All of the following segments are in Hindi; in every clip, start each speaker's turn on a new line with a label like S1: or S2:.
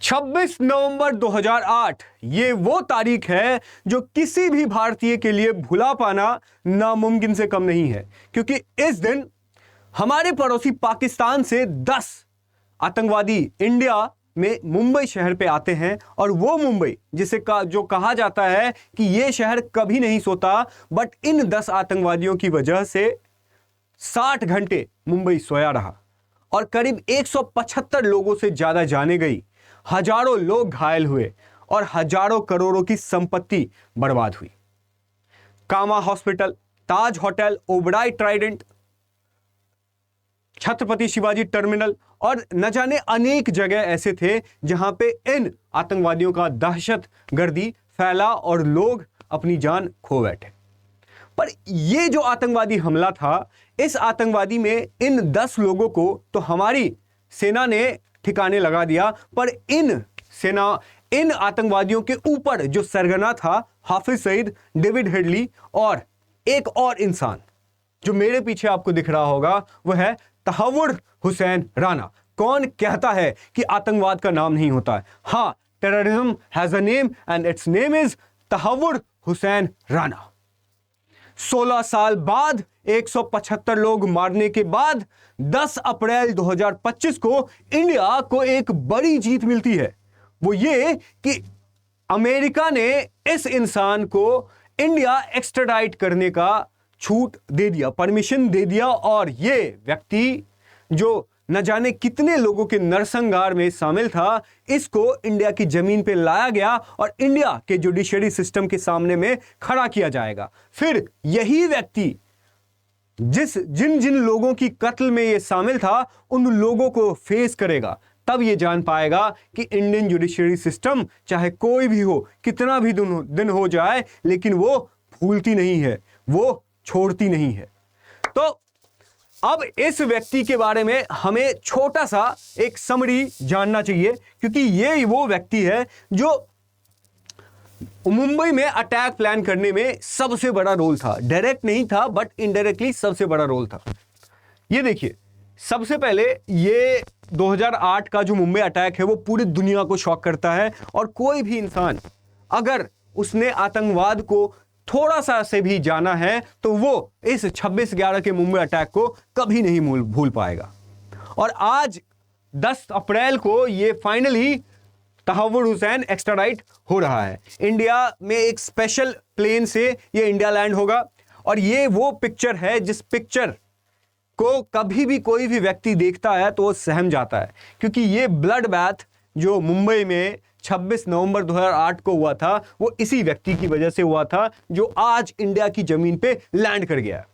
S1: 26 नवंबर 2008 ये वो तारीख है जो किसी भी भारतीय के लिए भुला पाना नामुमकिन से कम नहीं है, क्योंकि इस दिन हमारे पड़ोसी पाकिस्तान से 10 आतंकवादी इंडिया में मुंबई शहर पे आते हैं। और वो मुंबई जिसे जो कहा जाता है कि ये शहर कभी नहीं सोता, बट इन 10 आतंकवादियों की वजह से 60 घंटे मुंबई सोया रहा और करीब 175 लोगों से ज्यादा जाने गई, हजारों लोग घायल हुए और हजारों करोड़ों की संपत्ति बर्बाद हुई। Cama hospital, Taj hotel, Oberoi Trident, Chhatrapati Shivaji terminal और न जाने अनेक जगह ऐसे थे जहां पे इन आतंकवादियों का दहशतगर्दी फैला और लोग अपनी जान खो बैठे। पर यह जो आतंकवादी हमला था, इस आतंकवादी में इन 10 लोगों को तो हमारी सेना ने ठिकाने लगा दिया, पर इन आतंकवादियों के ऊपर जो सरगना था, हाफिज सईद, डेविड हेडली और एक और इंसान जो मेरे पीछे आपको दिख रहा होगा, वह है तहव्वुर हुसैन राणा। कौन कहता है कि आतंकवाद का नाम नहीं होता है? हां, terrorism has a name and it's name is Tahawwur Hussain Rana. 16 साल बाद 175 लोग मारने के बाद 10 अप्रैल 2025 को इंडिया को एक बड़ी जीत मिलती है। वो ये कि अमेरिका ने इस इंसान को इंडिया एक्स्ट्राडाइट करने का छूट दे दिया, परमिशन दे दिया, और ये व्यक्ति जो न जाने कितने लोगों के नरसंहार में शामिल था, इसको इंडिया की जमीन पे लाया गया और इंडिया के जुडिशरी सिस्टम के सामने में खड़ा किया जाएगा। फिर यही व्यक्ति जिन जिन लोगों की कत्ल में ये शामिल था, उन लोगों को फेस करेगा। तब ये जान पाएगा कि इंडियन जुडिशरी सिस्टम चाहे कोई भी हो, कितना भी दिन हो जाए, लेकिन वो भूलती नहीं है, वो छोड़ती नहीं है। तो अब इस व्यक्ति के बारे में हमें छोटा सा एक समरी जानना चाहिए, क्योंकि ये वो व्यक्ति है जो मुंबई में अटैक प्लान करने में सबसे बड़ा रोल था। डायरेक्ट नहीं था, बट इनडायरेक्टली सबसे बड़ा रोल था। ये देखिए, सबसे पहले ये 2008 का जो मुंबई अटैक है वो पूरी दुनिया को शॉक करता है, और कोई भी इंसान अगर उसने आतंकवाद को थोड़ा सा से भी जाना है तो वो इस 26/11 के मुंबई अटैक को कभी नहीं भूल पाएगा। और आज 10 अप्रैल को ये फाइनली तहव्वुर हुसैन एक्स्ट्राडाइट हो रहा है। इंडिया में एक स्पेशल प्लेन से ये इंडिया लैंड होगा, और ये वो पिक्चर है जिस पिक्चर को कभी भी कोई भी व्यक्ति देखता है तो वो सहम जाता है, क्योंकि ये ब्लड बैथ जो मुंबई में 26 नवंबर 2008 को हुआ था, वो इसी व्यक्ति की वजह से हुआ था जो आज इंडिया की जमीन पे लैंड कर गया।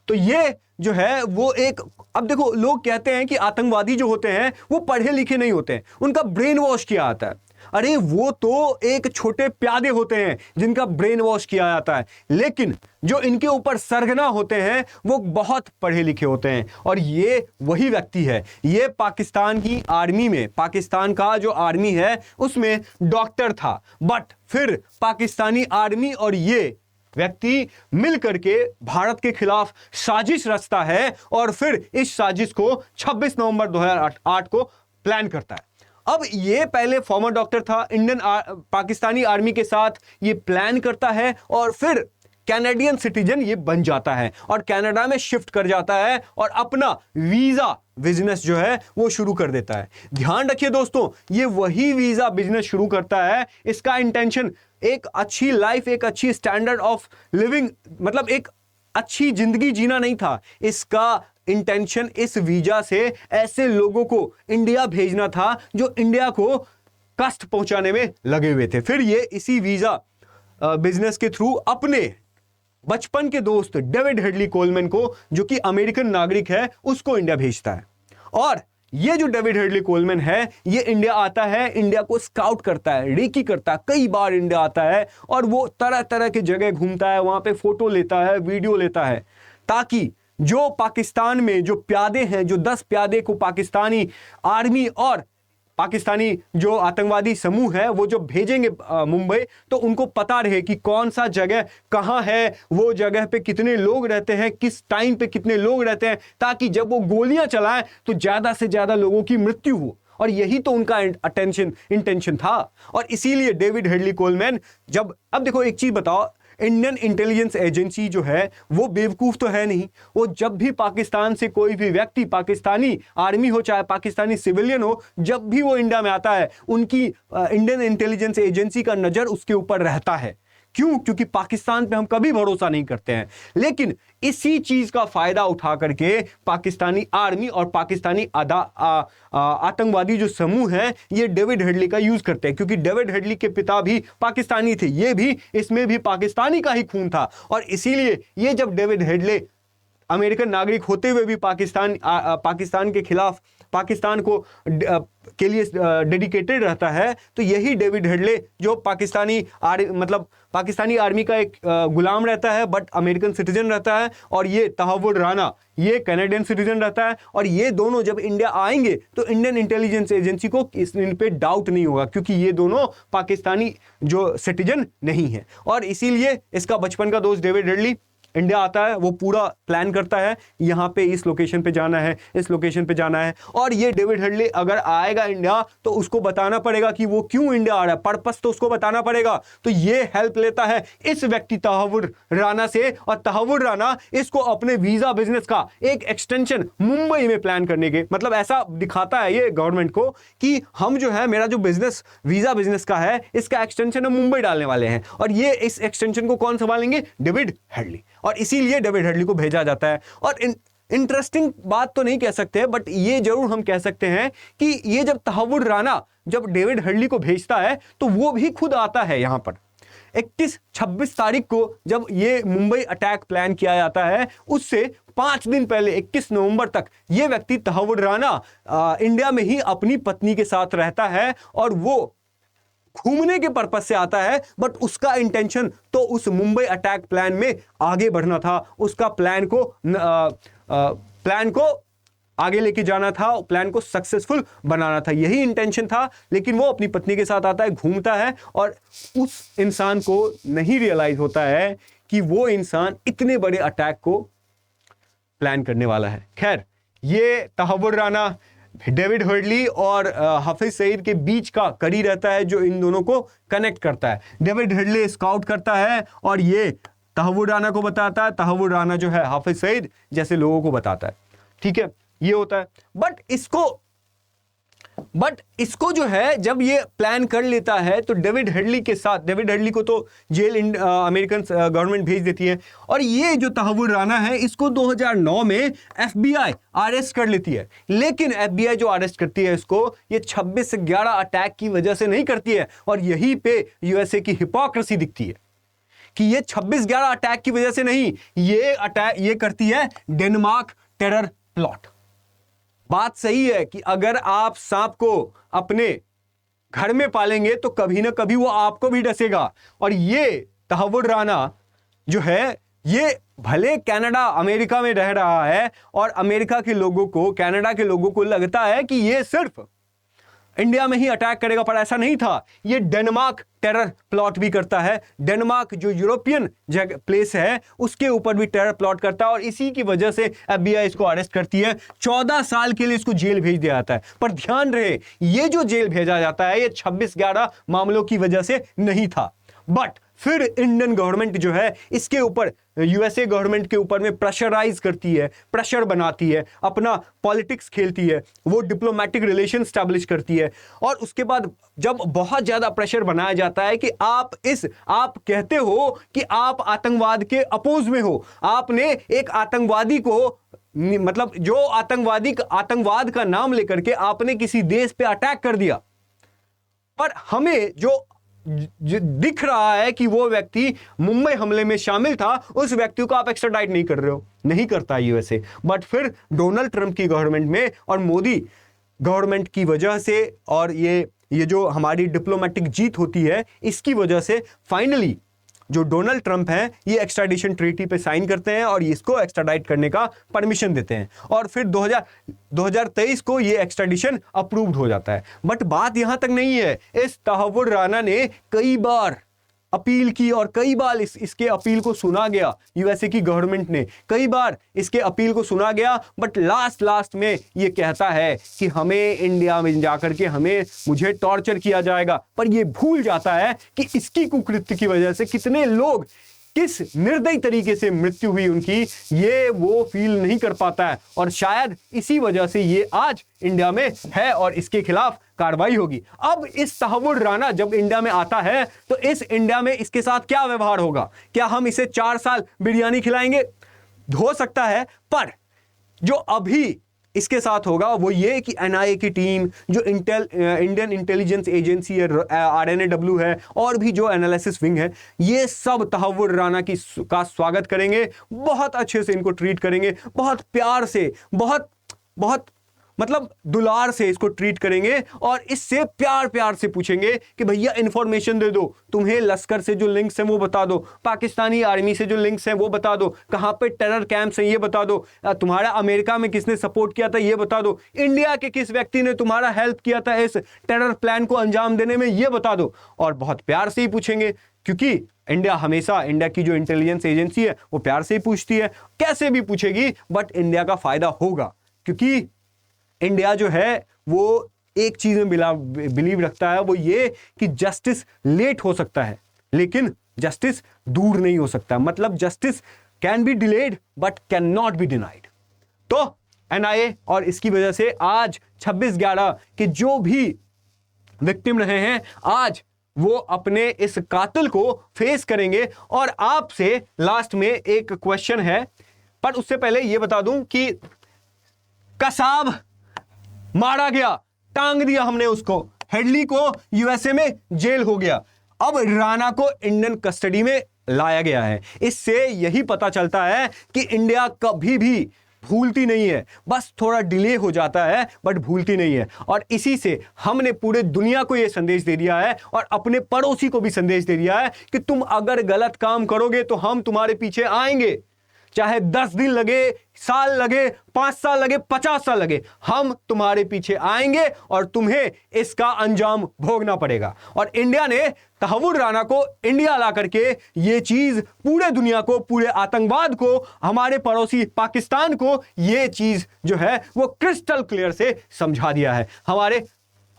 S1: तो ये जो है वो एक, अब देखो, लोग कहते हैं कि आतंकवादी जो होते हैं वो पढ़े लिखे नहीं होते हैं, उनका ब्रेन वॉश किया जाता है। अरे वो तो एक छोटे प्यादे होते हैं जिनका ब्रेन वॉश किया जाता है, लेकिन जो इनके ऊपर सरगना होते हैं वो बहुत पढ़े लिखे होते हैं। और ये वही व्यक्ति है। ये पाकिस्तान की आर्मी में, पाकिस्तान का जो आर्मी है उसमें डॉक्टर था, बट फिर पाकिस्तानी आर्मी और ये व्यक्ति मिल करके भारत के खिलाफ साजिश रचता है, और फिर इस साजिश को 26 नवंबर 2008 को प्लान करता है। अब ये पहले फॉर्मर डॉक्टर था, इंडियन पाकिस्तानी आर्मी के साथ ये प्लान करता है, और फिर कैनेडियन सिटीजन ये बन जाता है और कनाडा में शिफ्ट कर जाता है और अपना वीजा बिजनेस जो है वो शुरू कर देता है। ध्यान रखिए दोस्तों, ये वही वीजा बिजनेस शुरू करता है। इसका इंटेंशन एक अच्छी लाइफ, एक अच्छी स्टैंडर्ड ऑफ लिविंग, मतलब एक अच्छी जिंदगी जीना नहीं था। इसका इंटेंशन इस वीजा से ऐसे लोगों को इंडिया भेजना था जो इंडिया को कष्ट पहुंचाने में लगे हुए थे। फिर ये इसी वीजा बिजनेस के थ्रू अपने बचपन के दोस्त डेविड हेडली कोलमैन को, जो कि अमेरिकन नागरिक है, उसको इंडिया भेजता है। और ये जो डेविड हेडली कोलमैन है, ये इंडिया आता है, इंडिया को स्काउट करता है, रेकी करता है। कई बार इंडिया आता है और वो तरह तरह की जगह घूमता है, वहां पे फोटो लेता है, वीडियो लेता है, ताकि जो पाकिस्तान में जो प्यादे हैं, जो 10 प्यादे को पाकिस्तानी आर्मी और पाकिस्तानी जो आतंकवादी समूह है वो जो भेजेंगे मुंबई, तो उनको पता रहे कि कौन सा जगह कहां है, वो जगह पे कितने लोग रहते हैं, किस टाइम पे कितने लोग रहते हैं, ताकि जब वो गोलियां चलाएं तो ज्यादा से ज्यादा लोगों की मृत्यु हो। और यही तो उनका इंटेंशन था। और इसीलिए डेविड हेडली कोलमैन अब देखो एक चीज बताओ, इंडियन इंटेलिजेंस एजेंसी जो है वो बेवकूफ तो है नहीं। वो जब भी पाकिस्तान से कोई भी व्यक्ति, पाकिस्तानी आर्मी हो चाहे पाकिस्तानी सिविलियन हो, जब भी वो इंडिया में आता है, उनकी इंडियन इंटेलिजेंस एजेंसी का नजर उसके ऊपर रहता है। क्यों? क्योंकि पाकिस्तान पे हम कभी भरोसा नहीं करते हैं। लेकिन इसी चीज का फायदा उठा करके पाकिस्तानी आर्मी और पाकिस्तानी आतंकवादी जो समूह है, ये डेविड हेडली का यूज करते हैं। क्योंकि डेविड हेडली के पिता भी पाकिस्तानी थे, ये भी, इसमें भी पाकिस्तानी का ही खून था। और इसीलिए ये जब डेविड हेडली अमेरिकन नागरिक होते हुए भी पाकिस्तान के खिलाफ, पाकिस्तान को के लिए डेडिकेटेड रहता है, तो यही डेविड हेडली जो पाकिस्तानी आर्मी का एक गुलाम रहता है बट अमेरिकन सिटीजन रहता है, और ये तहव्वुर राना ये कैनेडियन सिटीजन रहता है। और ये दोनों जब इंडिया आएंगे तो इंडियन इंटेलिजेंस एजेंसी को इन पे डाउट नहीं होगा, क्योंकि ये दोनों पाकिस्तानी जो सिटीजन नहीं है। और इसीलिए इसका बचपन का दोस्त डेविड हेडली इंडिया आता है, वो पूरा प्लान करता है, यहाँ पे इस लोकेशन पे जाना है, इस लोकेशन पे जाना है। और ये डेविड हेडली अगर आएगा इंडिया तो उसको बताना पड़ेगा कि वो क्यों इंडिया आ रहा है, पर्पस तो उसको बताना पड़ेगा। तो ये हेल्प लेता है इस व्यक्ति तहव्वुर राना से, और तहव्वुर राना इसको अपने वीजा बिजनेस का एक एक्सटेंशन मुंबई में प्लान करने के, मतलब ऐसा दिखाता है ये गवर्नमेंट को कि हम जो है, मेरा जो बिजनेस वीजा बिजनेस का है, इसका एक्सटेंशन हम मुंबई डालने वाले हैं। और ये इस एक्सटेंशन को कौन संभालेंगे? David Headley. और इसीलिए डेविड हेडली को भेजा जाता है। और इंटरेस्टिंग बात तो नहीं कह सकते, बट ये जरूर हम कह सकते हैं कि ये जब तहव्वुर राना जब डेविड हेडली को भेजता है तो वो भी खुद आता है यहाँ पर। 26 तारीख को जब ये मुंबई अटैक प्लान किया जाता है, उससे 5 दिन पहले 21 नवंबर तक ये व्यक्ति तहव्वुर राना इंडिया में ही अपनी पत्नी के साथ रहता है। और वो घूमने के पर्पस से आता है, बट उसका इंटेंशन तो उस मुंबई अटैक प्लान में आगे बढ़ना था, उसका प्लान को आगे लेके जाना था, प्लान को सक्सेसफुल बनाना था, यही इंटेंशन था। लेकिन वो अपनी पत्नी के साथ आता है, घूमता है, और उस इंसान को नहीं रियलाइज होता है कि वो इंसान इतने बड़े अटैक को प्लान करने वाला है। खैर, ये तहव्वुर राना डेविड हेडली और हाफिज सईद के बीच का कड़ी रहता है, जो इन दोनों को कनेक्ट करता है। डेविड हेडली स्काउट करता है और ये तहव्वुर राना को बताता है, तहव्वुर राना जो है हाफिज सईद जैसे लोगों को बताता है। ठीक है, ये होता है। बट इसको जो है जब ये प्लान कर लेता है तो डेविड हेडली के साथ, डेविड हेडली को तो जेल अमेरिकन गवर्नमेंट भेज देती है, और ये जो तहव्वुर राना है इसको 2009 में एफबीआई अरेस्ट कर लेती है। लेकिन एफबीआई जो अरेस्ट करती है इसको, ये 26/11 अटैक की वजह से नहीं करती है। और यहीं पे यूएसए की हिपोक्रेसी दिखती है कि ये 26/11 अटैक की वजह से नहीं, ये करती है डेनमार्क टेरर प्लॉट। बात सही है कि अगर आप सांप को अपने घर में पालेंगे तो कभी ना कभी वो आपको भी डसेगा। और ये तहव्वुर राना जो है, ये भले कनाडा अमेरिका में रह रहा है, और अमेरिका के लोगों को, कनाडा के लोगों को लगता है कि ये सिर्फ इंडिया में ही अटैक करेगा, पर ऐसा नहीं था। ये डेनमार्क टेरर प्लॉट भी करता है। डेनमार्क जो यूरोपियन जगह प्लेस है उसके ऊपर भी टेरर प्लॉट करता है, और इसी की वजह से एफबीआई इसको अरेस्ट करती है। 14 साल के लिए इसको जेल भेज दिया जाता है। पर ध्यान रहे, ये जो जेल भेजा जाता है ये 26/11 मामलों की वजह से नहीं था। बट फिर इंडियन गवर्नमेंट जो है इसके ऊपर, यूएसए गवर्नमेंट के ऊपर में प्रेशराइज करती है, प्रेशर बनाती है, अपना पॉलिटिक्स खेलती है, वो डिप्लोमेटिक रिलेशन स्टैब्लिश करती है। और उसके बाद जब बहुत ज्यादा प्रेशर बनाया जाता है कि आप कहते हो कि आप आतंकवाद के अपोज में हो, आपने एक आतंकवादी को, मतलब जो आतंकवाद का नाम लेकर के आपने किसी देश पे अटैक कर दिया, पर हमें जो दिख रहा है कि वो व्यक्ति मुंबई हमले में शामिल था, उस व्यक्ति को आप एक्स्ट्राडाइट नहीं कर रहे हो, नहीं करता यूएसए। बट फिर डोनाल्ड ट्रंप की गवर्नमेंट में और मोदी गवर्नमेंट की वजह से, और ये जो हमारी डिप्लोमेटिक जीत होती है, इसकी वजह से फाइनली जो डोनाल्ड ट्रंप हैं ये एक्स्ट्राडिशन ट्रीटी पे साइन करते हैं और इसको एक्स्ट्राडाइट करने का परमिशन देते हैं। और फिर 2023 को ये एक्स्ट्राडिशन अप्रूव्ड हो जाता है। बट बात यहां तक नहीं है, इस तहव्वुर राना ने कई बार अपील की और कई बार इसके अपील को सुना गया, यूएसए की गवर्नमेंट ने कई बार इसके अपील को सुना गया, बट लास्ट में ये कहता है कि हमें इंडिया में जाकर के मुझे टॉर्चर किया जाएगा। पर ये भूल जाता है कि इसकी कुकृत्य की वजह से कितने लोग, किस निर्दयी तरीके से मृत्यु हुई उनकी, ये वो फील नहीं कर पाता है। और शायद इसी वजह से ये आज इंडिया में है और इसके खिलाफ कार्रवाई होगी। अब इस तहव्वुर राना जब इंडिया में आता है तो इस इंडिया में इसके साथ क्या व्यवहार होगा? क्या हम इसे 4 साल बिरयानी खिलाएंगे? हो सकता है, पर जो अभी इसके साथ होगा वो ये कि एनआईए की टीम, जो इंडियन इंटेलिजेंस एजेंसी है, आरएनएडब्ल्यू है, और भी जो एनालिसिस विंग है, ये सब तहव्वुर राना का स्वागत करेंगे, बहुत अच्छे से इनको ट्रीट करेंगे, बहुत प्यार से, बहुत मतलब दुलार से इसको ट्रीट करेंगे और इससे प्यार से पूछेंगे कि भैया इंफॉर्मेशन दे दो, तुम्हें लश्कर से जो लिंक्स हैं वो बता दो, पाकिस्तानी आर्मी से जो लिंक्स हैं वो बता दो, कहां पे टेरर कैंप्स हैं ये बता दो, तुम्हारा अमेरिका में किसने सपोर्ट किया था ये बता दो, इंडिया के किस व्यक्ति ने तुम्हारा हेल्प किया था इस टेरर प्लान को अंजाम देने में ये बता दो। और बहुत प्यार से ही पूछेंगे, क्योंकि इंडिया हमेशा, इंडिया की जो इंटेलिजेंस एजेंसी है वो प्यार से ही पूछती है, कैसे भी पूछेगी बट इंडिया का फायदा होगा। क्योंकि इंडिया जो है वो एक चीज में बिलीव रखता है, वो ये कि जस्टिस लेट हो सकता है लेकिन जस्टिस दूर नहीं हो सकता। मतलब justice can be delayed but can not be denied. तो एनआईए और इसकी वजह से आज 26/11 के जो भी विक्टिम रहे हैं, आज वो अपने इस कातिल को फेस करेंगे। और आपसे लास्ट में एक क्वेश्चन है, पर उससे पहले ये बता दूं कि कसाब मारा गया, टांग दिया हमने उसको, हेडली को यूएसए में जेल हो गया, अब राणा को इंडियन कस्टडी में लाया गया है। इससे यही पता चलता है कि इंडिया कभी भी भूलती नहीं है, बस थोड़ा डिले हो जाता है बट भूलती नहीं है। और इसी से हमने पूरे दुनिया को यह संदेश दे दिया है और अपने पड़ोसी को भी संदेश दे दिया है कि तुम अगर गलत काम करोगे तो हम तुम्हारे पीछे आएंगे, चाहे 10 दिन लगे, साल लगे, 5 साल लगे, 50 साल लगे, हम तुम्हारे पीछे आएंगे और तुम्हें इसका अंजाम भोगना पड़ेगा। और इंडिया ने तहव्वुर राना को इंडिया ला करके ये चीज पूरे दुनिया को, पूरे आतंकवाद को, हमारे पड़ोसी पाकिस्तान को ये चीज जो है वो क्रिस्टल क्लियर से समझा दिया है। हमारे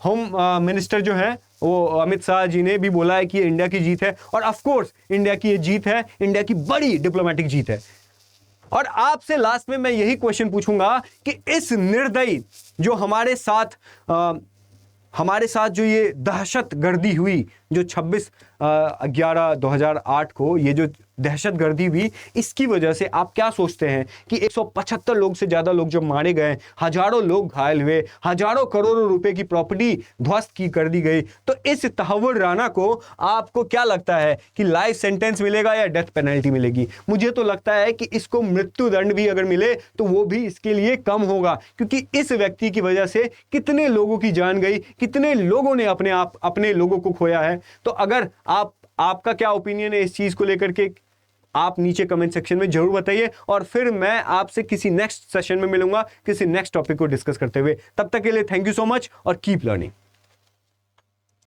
S1: होम मिनिस्टर जो है वो अमित शाह जी ने भी बोला है कि इंडिया की जीत है, और ऑफ कोर्स इंडिया की ये जीत है, इंडिया की बड़ी डिप्लोमेटिक जीत है। और आपसे लास्ट में मैं यही क्वेश्चन पूछूंगा कि इस निर्दयी जो हमारे साथ जो ये दहशतगर्दी हुई, जो 26/11/2008 को ये जो दहशतगर्दी हुई, इसकी वजह से आप क्या सोचते हैं कि 175 लोग से ज्यादा लोग जब मारे गए, हजारों लोग घायल हुए, हजारों करोड़ों रुपए की प्रॉपर्टी ध्वस्त की कर दी गई, तो इस तहव्वुर राना को आपको क्या लगता है कि लाइफ सेंटेंस मिलेगा या डेथ पेनल्टी मिलेगी? मुझे तो लगता है कि इसको मृत्यु दंड भी अगर मिले तो वो भी इसके लिए कम होगा, क्योंकि इस व्यक्ति की वजह से कितने लोगों की जान गई, कितने लोगों ने अपने लोगों को खोया है। तो अगर आपका क्या ओपिनियन है इस चीज को लेकर के, आप नीचे कमेंट सेक्शन में जरूर बताइए, और फिर मैं आपसे किसी नेक्स्ट सेशन में मिलूंगा किसी नेक्स्ट टॉपिक को डिस्कस करते हुए। तब तक के लिए थैंक यू सो मच और कीप लर्निंग।